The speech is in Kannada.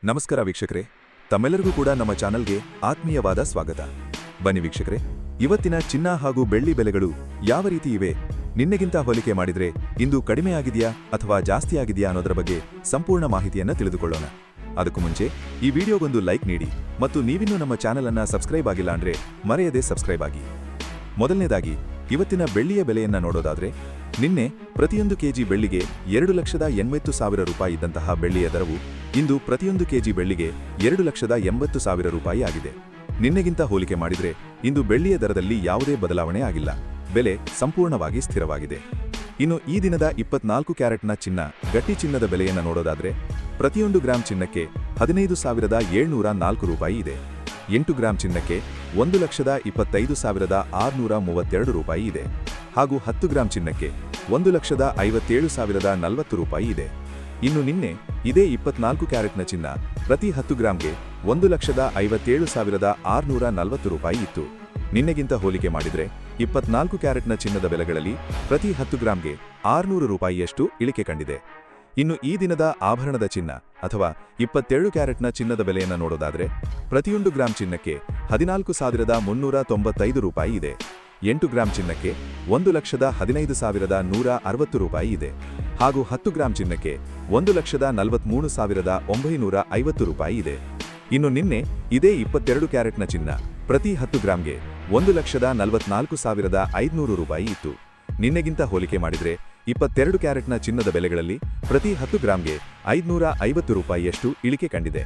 ನಮಸ್ಕಾರ ವೀಕ್ಷಕರೇ, ತಮ್ಮೆಲ್ಲರಿಗೂ ಕೂಡ ನಮ್ಮ ಚಾನಲ್ಗೆ ಆತ್ಮೀಯವಾದ ಸ್ವಾಗತ. ಬನ್ನಿ ವೀಕ್ಷಕರೇ, ಇವತ್ತಿನ ಚಿನ್ನ ಹಾಗೂ ಬೆಳ್ಳಿ ಬೆಲೆಗಳು ಯಾವ ರೀತಿ ಇವೆ, ನಿನ್ನೆಗಿಂತ ಹೋಲಿಕೆ ಮಾಡಿದ್ರೆ ಇಂದು ಕಡಿಮೆ ಆಗಿದೆಯಾ ಅಥವಾ ಜಾಸ್ತಿ ಆಗಿದೆಯಾ ಅನ್ನೋದರ ಬಗ್ಗೆ ಸಂಪೂರ್ಣ ಮಾಹಿತಿಯನ್ನು ತಿಳಿದುಕೊಳ್ಳೋಣ. ಅದಕ್ಕೂ ಮುಂಚೆ ಈ ವಿಡಿಯೋಗೊಂದು ಲೈಕ್ ನೀಡಿ ಮತ್ತು ನೀವಿನ್ನೂ ನಮ್ಮ ಚಾನಲ್ ಅನ್ನು ಸಬ್ಸ್ಕ್ರೈಬ್ ಆಗಿಲ್ಲ ಅಂದ್ರೆ ಮರೆಯದೆ ಸಬ್ಸ್ಕ್ರೈಬ್ ಆಗಿ. ಮೊದಲನೇದಾಗಿ ಇವತ್ತಿನ ಬೆಳ್ಳಿಯ ಬೆಲೆಯನ್ನ ನೋಡೋದಾದ್ರೆ, ನಿನ್ನೆ ಪ್ರತಿಯೊಂದು ಕೆಜಿ ಬೆಳ್ಳಿಗೆ 2,80,000 ರೂಪಾಯಿ ಇದ್ದಂತಹ ಬೆಳ್ಳಿಯ ದರವು ಇಂದು ಪ್ರತಿಯೊಂದು ಕೆಜಿ ಬೆಳ್ಳಿಗೆ 2,80,000 ರೂಪಾಯಿ ಆಗಿದೆ. ನಿನ್ನೆಗಿಂತ ಹೋಲಿಕೆ ಮಾಡಿದ್ರೆ ಇಂದು ಬೆಳ್ಳಿಯ ದರದಲ್ಲಿ ಯಾವುದೇ ಬದಲಾವಣೆ ಆಗಿಲ್ಲ, ಬೆಲೆ ಸಂಪೂರ್ಣವಾಗಿ ಸ್ಥಿರವಾಗಿದೆ. ಇನ್ನು ಈ ದಿನದ 24 ಕ್ಯಾರೆಟ್ನ ಚಿನ್ನ, ಗಟ್ಟಿ ಚಿನ್ನದ ಬೆಲೆಯನ್ನು ನೋಡೋದಾದ್ರೆ, ಪ್ರತಿಯೊಂದು ಗ್ರಾಂ ಚಿನ್ನಕ್ಕೆ 15,704 ರೂಪಾಯಿ ಇದೆ. 8 ಗ್ರಾಂ ಚಿನ್ನಕ್ಕೆ 1,25,632 ರೂಪಾಯಿ ಇದೆ ಹಾಗೂ 10 ಗ್ರಾಂ ಚಿನ್ನಕ್ಕೆ 1,57,040 ರೂಪಾಯಿ ಇದೆ. ಇನ್ನು ನಿನ್ನೆ ಇದೇ 24 ಕ್ಯಾರೆಟ್ನ ಚಿನ್ನ ಪ್ರತಿ 10 ಗ್ರಾಂಗೆ 1,57,640 ರೂಪಾಯಿ ಇತ್ತು. ನಿನ್ನೆಗಿಂತ ಹೋಲಿಕೆ ಮಾಡಿದ್ರೆ 24 ಕ್ಯಾರೆಟ್ನ ಚಿನ್ನದ ಬೆಲೆಗಳಲ್ಲಿ ಪ್ರತಿ 10 ಗ್ರಾಂಗೆ 600 ರೂಪಾಯಿಯಷ್ಟು ಇಳಿಕೆ ಕಂಡಿದೆ. ಇನ್ನು ಈ ದಿನದ ಆಭರಣದ ಚಿನ್ನ ಅಥವಾ 27 ಕ್ಯಾರೆಟ್ನ ಚಿನ್ನದ ಬೆಲೆಯನ್ನು ನೋಡೋದಾದ್ರೆ, ಪ್ರತಿಯೊಂದು ಗ್ರಾಂ ಚಿನ್ನಕ್ಕೆ 14,395 ರೂಪಾಯಿ ಇದೆ. 8 ಗ್ರಾಂ ಚಿನ್ನಕ್ಕೆ 1,15,160 ರೂಪಾಯಿ ಇದೆ ಹಾಗೂ 10 ಗ್ರಾಂ ಚಿನ್ನಕ್ಕೆ 1,43,950 ರೂಪಾಯಿ ಇದೆ. ಇನ್ನು ನಿನ್ನೆ ಇದೇ 22 ಕ್ಯಾರೆಟ್ನ ಚಿನ್ನ ಪ್ರತಿ 10 ಗ್ರಾಂಗೆ 1,44,500 ರೂಪಾಯಿ ಇತ್ತು. ನಿನ್ನೆಗಿಂತ ಹೋಲಿಕೆ ಮಾಡಿದ್ರೆ 22 ಕ್ಯಾರೆಟ್ನ ಚಿನ್ನದ ಬೆಲೆಗಳಲ್ಲಿ ಪ್ರತಿ 10 ಗ್ರಾಂಗೆ 550 ರೂಪಾಯಿಯಷ್ಟು ಇಳಿಕೆ ಕಂಡಿದೆ.